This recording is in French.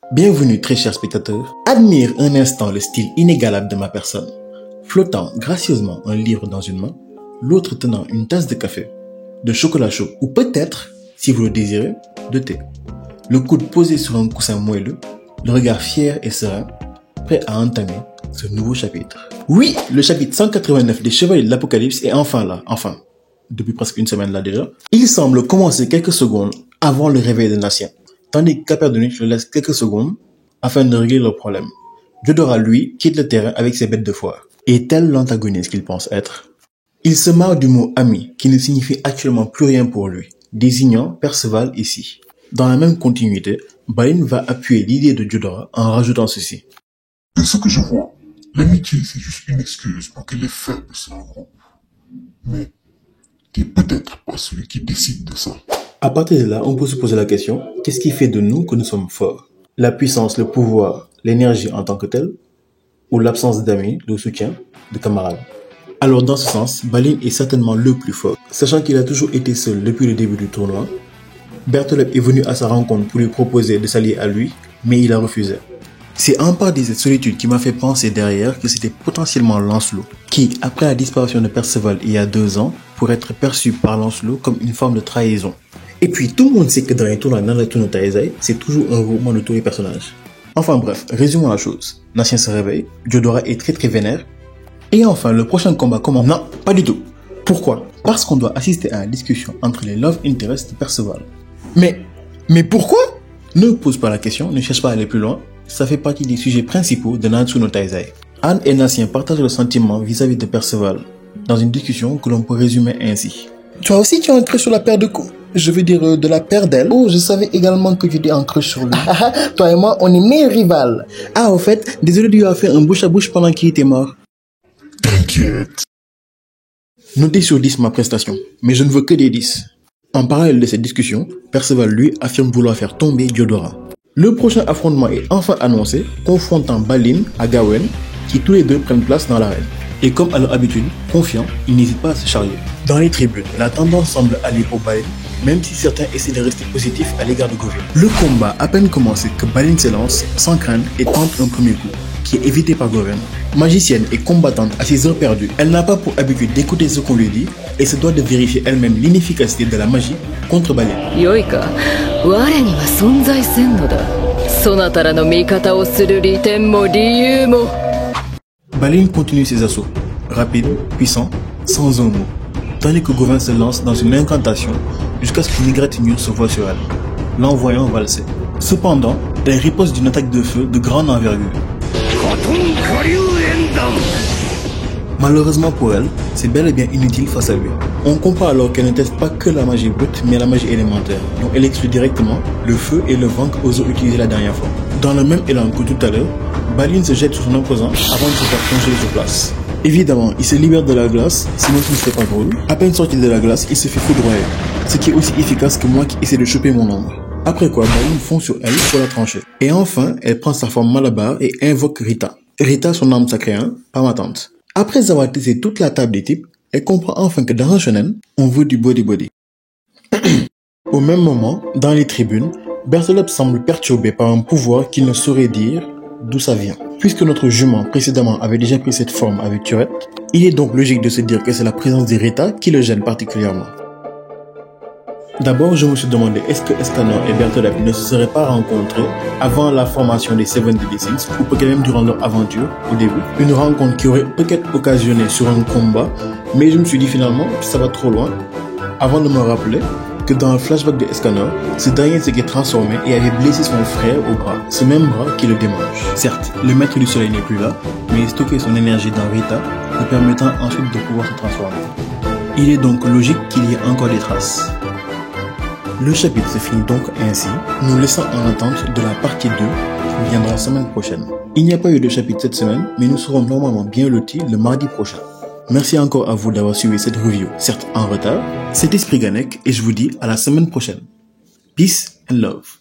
Bienvenue très chers spectateurs. Admire un instant le style inégalable de ma personne. Flottant gracieusement un livre dans une main, l'autre tenant une tasse de café, de chocolat chaud ou peut-être, si vous le désirez, de thé. Le coude posé sur un coussin moelleux, le regard fier et serein, prêt à entamer ce nouveau chapitre. Oui, le chapitre 189 des Chevaliers de l'Apocalypse est enfin là, depuis presque une semaine là déjà. Il semble commencer quelques secondes avant le réveil des nations, tandis qu'Aperdonite le laisse quelques secondes afin de régler leurs problèmes. Diodora, lui, quitte le terrain avec ses bêtes de foire. Et tel l'antagoniste qu'il pense être, il se marre du mot ami qui ne signifie actuellement plus rien pour lui, désignant Perceval ici. Dans la même continuité, Balin va appuyer l'idée de Diodora en rajoutant ceci. De ce que je vois, l'amitié c'est juste une excuse pour que les faibles se regroupent. Mais t'es peut-être pas celui qui décide de ça. À partir de là, on peut se poser la question, qu'est-ce qui fait de nous que nous sommes forts? La puissance, le pouvoir, l'énergie en tant que telle, ou l'absence d'amis, de soutien, de camarades? Alors dans ce sens, Balin est certainement le plus fort. Sachant qu'il a toujours été seul depuis le début du tournoi, Bertholep est venu à sa rencontre pour lui proposer de s'allier à lui, mais il a refusé. C'est en partie cette solitude qui m'a fait penser derrière que c'était potentiellement Lancelot, qui, après la disparition de Perceval il y a 2 ans, pourrait être perçu par Lancelot comme une forme de trahison. Et puis tout le monde sait que dans les tournois Nanatsu no Taizai, c'est toujours un regroupement de tous les personnages. Enfin bref, résumons la chose. Natien se réveille, Diodora est très vénère, et enfin le prochain combat commence. Non, pas du tout. Pourquoi? Parce qu'on doit assister à une discussion entre les love interests de Perceval. Mais pourquoi? Ne pose pas la question, ne cherche pas à aller plus loin. Ça fait partie des sujets principaux de Nanatsu no Taizai. Anne et Natien partagent le sentiment vis-à-vis de Perceval, dans une discussion que l'on peut résumer ainsi. Toi aussi tu as un crush sur la paire de coups? Je veux dire de la paire d'elle. Oh, je savais également que tu étais en crush sur lui. Toi et moi, on est meilleurs rivales. Ah, au fait, désolé de lui avoir fait un bouche à bouche pendant qu'il était mort. T'inquiète. Notez sur 10 ma prestation, mais je ne veux que des 10. En parallèle de cette discussion, Perceval lui affirme vouloir faire tomber Diodora. Le prochain affrontement est enfin annoncé, confrontant Balin à Gawain, qui tous les deux prennent place dans l'arène. Et comme à leur habitude, confiants, ils n'hésitent pas à se charrier. Dans les tribunes, la tendance semble aller pour Balin, même si certains essaient de rester positifs à l'égard de Govin. Le combat a peine commencé que Balin s'élance, sans crainte, et tente un premier coup, qui est évité par Govin. Magicienne et combattante à ses heures perdues, elle n'a pas pour habitude d'écouter ce qu'on lui dit, et se doit de vérifier elle-même l'inefficacité de la magie contre Balin. Balin continue ses assauts, rapide, puissant, sans un mot, tandis que Govin se lance dans une incantation jusqu'à ce qu'une égratignure se voie sur elle, l'envoyant valser. Cependant, elle riposte d'une attaque de feu de grande envergure. Malheureusement pour elle, c'est bel et bien inutile face à lui. On comprend alors qu'elle ne teste pas que la magie brute, mais la magie élémentaire, dont elle exclut directement le feu et le vent qu'Ozo utilisait la dernière fois. Dans le même élan que tout à l'heure, Balin se jette sur son opposant avant de se faire congeler sur place. Évidemment, il se libère de la glace, sinon ce ne serait pas drôle. À peine sorti de la glace, il se fait foudroyer, ce qui est aussi efficace que moi qui essaie de choper mon ombre. Après quoi, Balin fond sur elle pour la trancher. Et enfin, elle prend sa forme Malabar et invoque Rita. Rita, son arme sacrée, pas ma tante. Après avoir testé toute la table des types, elle comprend enfin que dans un shonen, on veut du body. Au même moment, dans les tribunes, Bertholep semble perturbé par un pouvoir qu'il ne saurait dire d'où ça vient. Puisque notre jument précédemment avait déjà pris cette forme avec Turette, il est donc logique de se dire que c'est la présence de Rita qui le gêne particulièrement. D'abord, je me suis demandé est-ce que Escanor et Bertholep ne se seraient pas rencontrés avant la formation des Seven Deadly Sins, ou peut-être même durant leur aventure au début. Une rencontre qui aurait peut-être occasionné sur un combat, mais je me suis dit finalement, ça va trop loin, avant de me rappeler que dans le flashback de Escanor, ce dernier s'était transformé et avait blessé son frère au bras, ce même bras qui le démange. Certes, le maître du soleil n'est plus là, mais il stockait son énergie dans Rita, lui permettant ensuite de pouvoir se transformer. Il est donc logique qu'il y ait encore des traces. Le chapitre se finit donc ainsi, nous laissant en attente de la partie 2 qui viendra la semaine prochaine. Il n'y a pas eu de chapitre cette semaine, mais nous serons normalement bien lotis le mardi prochain. Merci encore à vous d'avoir suivi cette review, certes en retard. C'est Esprit Ganek et je vous dis à la semaine prochaine. Peace and love.